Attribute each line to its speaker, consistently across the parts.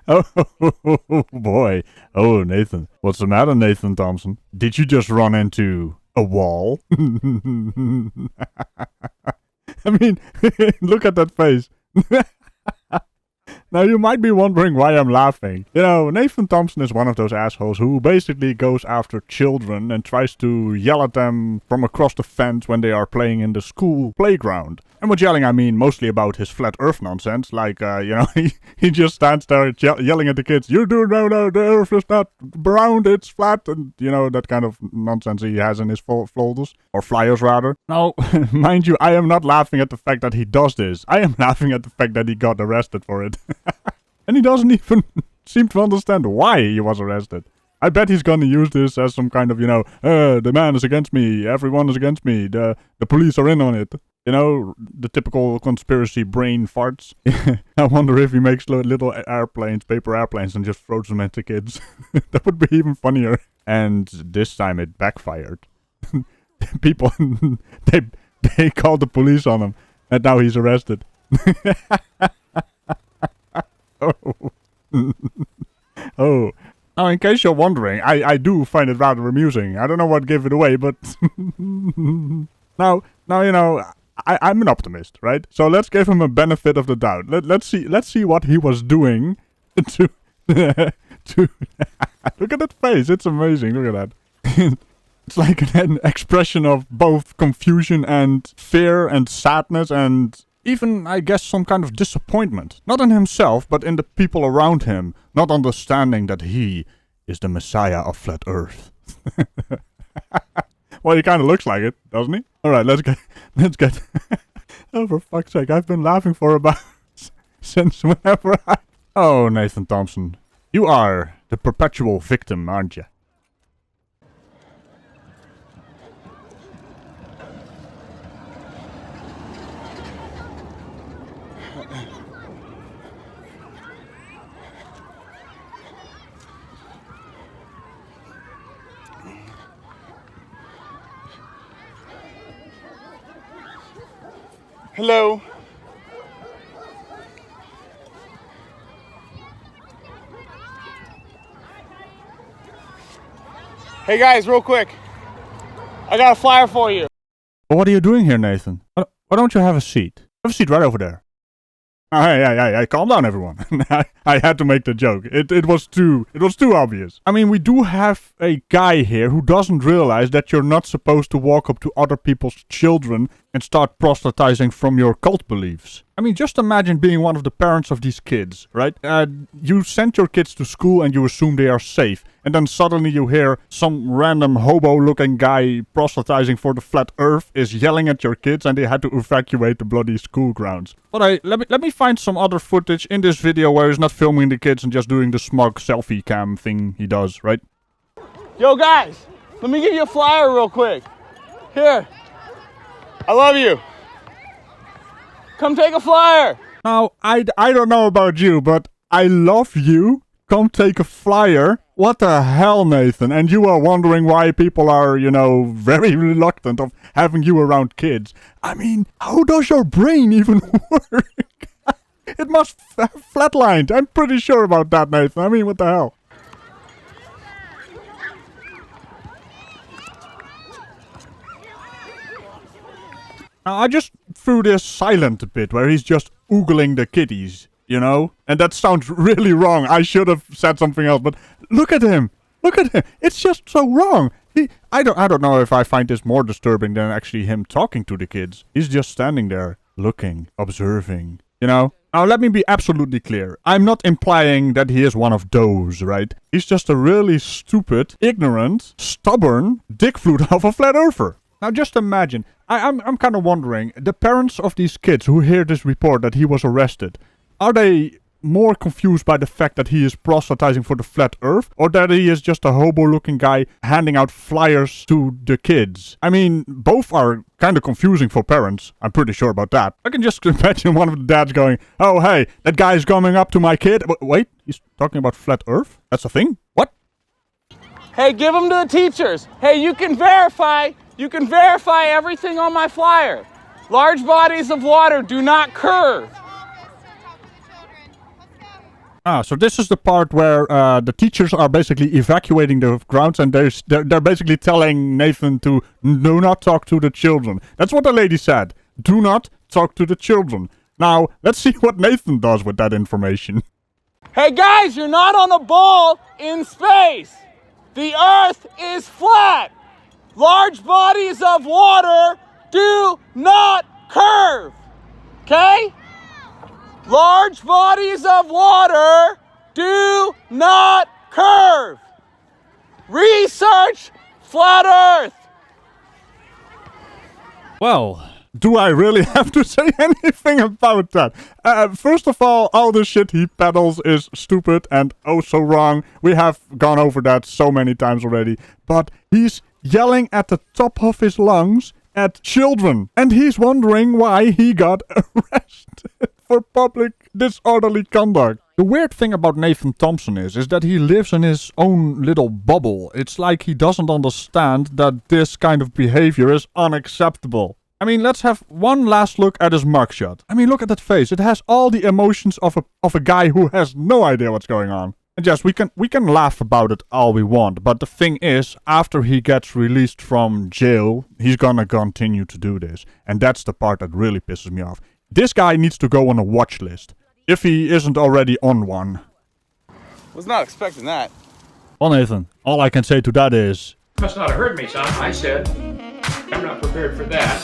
Speaker 1: Oh boy. Oh, Nathan. What's the matter, Nathan Thompson? Did you just run into a wall? I mean, look at that face. Now, you might be wondering why I'm laughing. You know, Nathan Thompson is one of those assholes who basically goes after children and tries to yell at them from across the fence when they are playing in the school playground. And with yelling, I mean mostly about his flat earth nonsense. Like, you know, he just stands there yelling at the kids, "You do know the earth is not round, it's flat." And, you know, that kind of nonsense he has in his folders. Or flyers, rather. Now, mind you, I am not laughing at the fact that he does this. I am laughing at the fact that he got arrested for it. And he doesn't even seem to understand why he was arrested. I bet he's gonna use this as some kind of, you know, the man is against me, everyone is against me, the police are in on it. You know, the typical conspiracy brain farts. I wonder if he makes little airplanes, paper airplanes, and just throws them at the kids. That would be even funnier. And this time it backfired. People, they called the police on him, and now he's arrested. Oh. Now, in case you're wondering, I do find it rather amusing. I don't know what gave it away, but... now, you know, I'm an optimist, right? So let's give him a benefit of the doubt. Let's see what he was doing to... Look at that face, it's amazing, look at that. It's like an expression of both confusion and fear and sadness and... even, I guess, some kind of disappointment. Not in himself, but in the people around him. Not understanding that he is the messiah of flat earth. Well, he kind of looks like it, doesn't he? Alright, let's get... Oh, for fuck's sake, I've been laughing for about... since whenever I... Oh, Nathan Thompson. You are the perpetual victim, aren't you?
Speaker 2: Hello. Hey guys, real quick. I got a flyer for you.
Speaker 1: What are you doing here, Nathan? Why don't you have a seat? Have a seat right over there. Hey, calm down, everyone. I had to make the joke. It was too obvious. I mean, we do have a guy here who doesn't realize that you're not supposed to walk up to other people's children and start proselytizing from your cult beliefs. I mean, just imagine being one of the parents of these kids, right? You send your kids to school and you assume they are safe. And then suddenly you hear some random hobo-looking guy proselytizing for the flat earth is yelling at your kids and they had to evacuate the bloody school grounds. But let me find some other footage in this video where he's not filming the kids and just doing the smug selfie cam thing he does, right?
Speaker 2: Yo guys, let me give you a flyer real quick. Here. I love you. Come take a flyer.
Speaker 1: Now, I don't know about you, but I love you. Come take a flyer. What the hell, Nathan? And you are wondering why people are, you know, very reluctant of having you around kids. I mean, how does your brain even work? It must have flatlined. I'm pretty sure about that, Nathan. I mean, what the hell? Now, I just threw this silent bit where he's just oogling the kitties, you know? And that sounds really wrong. I should have said something else, but look at him. Look at him. It's just so wrong. I don't know if I find this more disturbing than actually him talking to the kids. He's just standing there, looking, observing, you know? Now, let me be absolutely clear. I'm not implying that he is one of those, right? He's just a really stupid, ignorant, stubborn dick flute of a flat earther. Now just imagine, I'm kind of wondering, the parents of these kids who hear this report that he was arrested, are they more confused by the fact that he is proselytizing for the flat earth, or that he is just a hobo-looking guy handing out flyers to the kids? I mean, both are kind of confusing for parents, I'm pretty sure about that. I can just imagine one of the dads going, "Oh hey, that guy's coming up to my kid." Wait, he's talking about flat earth? That's a thing? What?
Speaker 2: Hey, give them to the teachers. Hey, you can verify You can verify everything on my flyer. Large bodies of water do not curve.
Speaker 1: So this is the part where the teachers are basically evacuating the grounds, and they're basically telling Nathan to do not talk to the children. That's what the lady said. Do not talk to the children. Now, let's see what Nathan does with that information.
Speaker 2: Hey guys, you're not on a ball in space. The Earth is flat. Large bodies of water do not curve. Okay? Large bodies of water do not curve. Research flat Earth.
Speaker 1: Well, do I really have to say anything about that? First of all the shit he peddles is stupid and oh so wrong. We have gone over that so many times already. But he's yelling at the top of his lungs at children. And he's wondering why he got arrested for public disorderly conduct. The weird thing about Nathan Thompson is that he lives in his own little bubble. It's like he doesn't understand that this kind of behavior is unacceptable. I mean, let's have one last look at his mugshot. I mean, look at that face. It has all the emotions of a guy who has no idea what's going on. And yes, we can laugh about it all we want, but the thing is, after he gets released from jail, he's gonna continue to do this. And that's the part that really pisses me off. This guy needs to go on a watch list, if he isn't already on one.
Speaker 2: Was not expecting that.
Speaker 1: Well, Nathan, all I can say to that is...
Speaker 3: Must not have heard me, son. I said, I'm not prepared for that.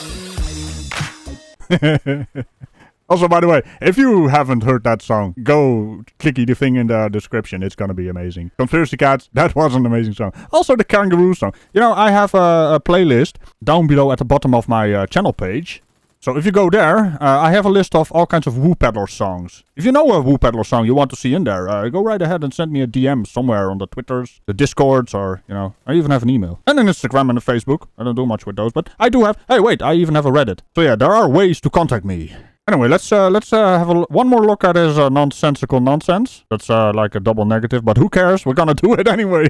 Speaker 1: Also, by the way, if you haven't heard that song, go clicky the thing in the description. It's gonna be amazing. Conspiracy Cats, that was an amazing song. Also, the Kangaroo song. You know, I have a playlist down below at the bottom of my channel page. So if you go there, I have a list of all kinds of Woo Peddler songs. If you know a Woo Peddler song you want to see in there, go right ahead and send me a DM somewhere on the Twitters, the Discords, or, you know, I even have an email. And an Instagram and a Facebook. I don't do much with those, but I do have... Hey, wait, I even have a Reddit. So yeah, there are ways to contact me. Anyway, let's have one more look at his nonsensical nonsense. That's like a double negative, but who cares? We're gonna do it anyway.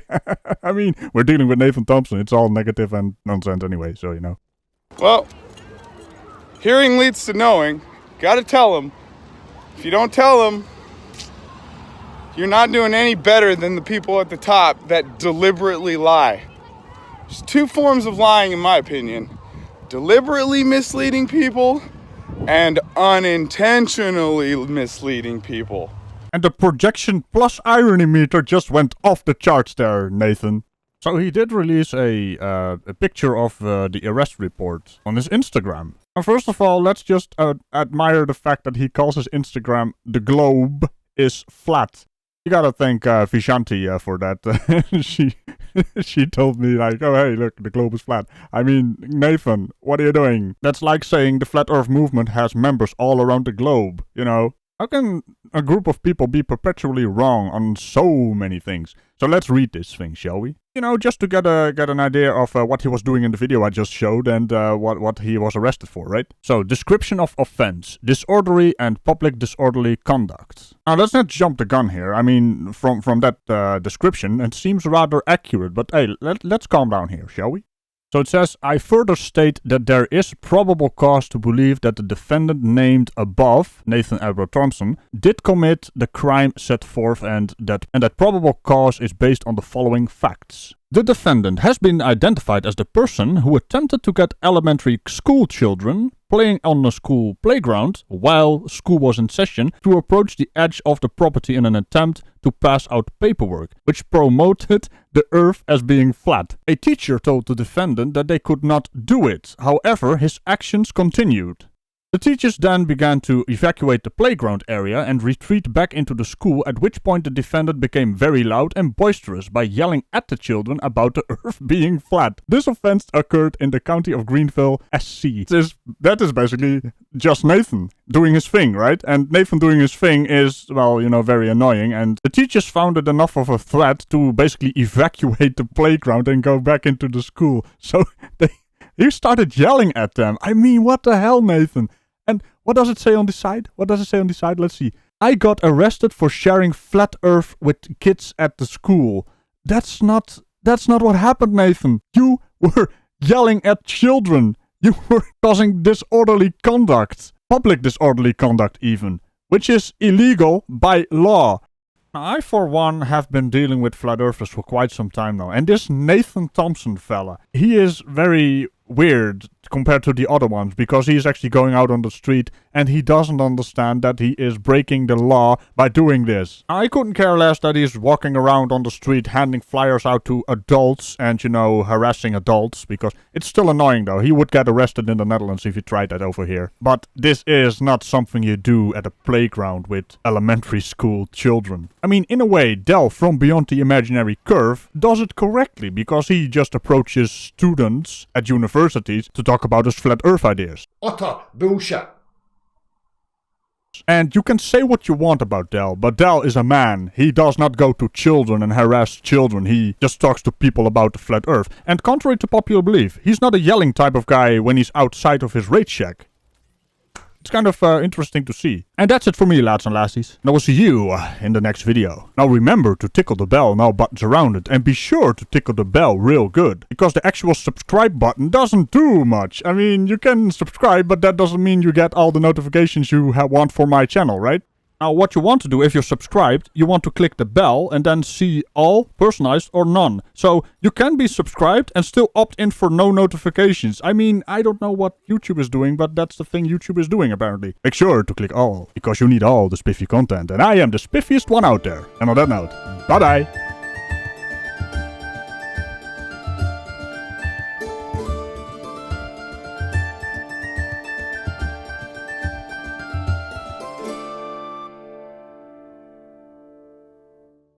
Speaker 1: I mean, we're dealing with Nathan Thompson. It's all negative and nonsense anyway, so you know.
Speaker 2: Well, hearing leads to knowing. Gotta tell him. If you don't tell him, you're not doing any better than the people at the top that deliberately lie. There's two forms of lying in my opinion. Deliberately misleading people and unintentionally misleading people.
Speaker 1: And the projection plus irony meter just went off the charts there, Nathan. So he did release a picture of the arrest report on his Instagram. Now, first of all, let's just admire the fact that he calls his Instagram "The Globe is Flat." You gotta thank Vishanti for that. She told me, like, oh hey, look, the globe is flat. I mean, Nathan, what are you doing? That's like saying the Flat Earth movement has members all around the globe, you know? How can a group of people be perpetually wrong on so many things? So let's read this thing, shall we? You know, just to get an idea of what he was doing in the video I just showed and what he was arrested for, right? So, description of offense, disorderly and public disorderly conduct. Now, let's not jump the gun here. I mean, from that description, it seems rather accurate, but hey, let's calm down here, shall we? So it says, I further state that there is probable cause to believe that the defendant named above, Nathan Thompson, did commit the crime set forth and that probable cause is based on the following facts. The defendant has been identified as the person who attempted to get elementary school children playing on a school playground while school was in session to approach the edge of the property in an attempt to pass out paperwork, which promoted the earth as being flat. A teacher told the defendant that they could not do it. However, his actions continued. The teachers then began to evacuate the playground area and retreat back into the school, at which point the defendant became very loud and boisterous by yelling at the children about the earth being flat. This offense occurred in the county of Greenville, SC. That is basically just Nathan doing his thing, right? And Nathan doing his thing is, well, you know, very annoying, and the teachers found it enough of a threat to basically evacuate the playground and go back into the school. So he started yelling at them. I mean, what the hell, Nathan? And what does it say on the side? Let's see. I got arrested for sharing flat earth with kids at the school. That's not what happened, Nathan. You were yelling at children. You were causing disorderly conduct. Public disorderly conduct even. Which is illegal by law. Now, I, for one, have been dealing with flat earthers for quite some time now. And this Nathan Thompson fella, he is very weird compared to the other ones, because he is actually going out on the street and he doesn't understand that he is breaking the law by doing this. I couldn't care less that he's walking around on the street handing flyers out to adults and, you know, harassing adults, because it's still annoying though. He would get arrested in the Netherlands if he tried that over here. But this is not something you do at a playground with elementary school children. I mean, in a way, Del from Beyond the Imaginary Curve does it correctly, because he just approaches students at universities to talk about his flat earth ideas.
Speaker 4: Utter bullshit.
Speaker 1: And you can say what you want about Del, but Del is a man. He does not go to children and harass children. He just talks to people about the flat earth. And contrary to popular belief, he's not a yelling type of guy when he's outside of his raid shack. It's kind of interesting to see. And that's it for me, lads and lassies. And I will see you in the next video. Now remember to tickle the bell and all buttons around it. And be sure to tickle the bell real good. Because the actual subscribe button doesn't do much. I mean, you can subscribe, but that doesn't mean you get all the notifications you want for my channel, right? Now, what you want to do if you're subscribed, you want to click the bell and then see all, personalized or none. So you can be subscribed and still opt in for no notifications. I mean, I don't know what YouTube is doing, but that's the thing YouTube is doing apparently. Make sure to click all, because you need all the spiffy content. And I am the spiffiest one out there. And on that note, bye bye.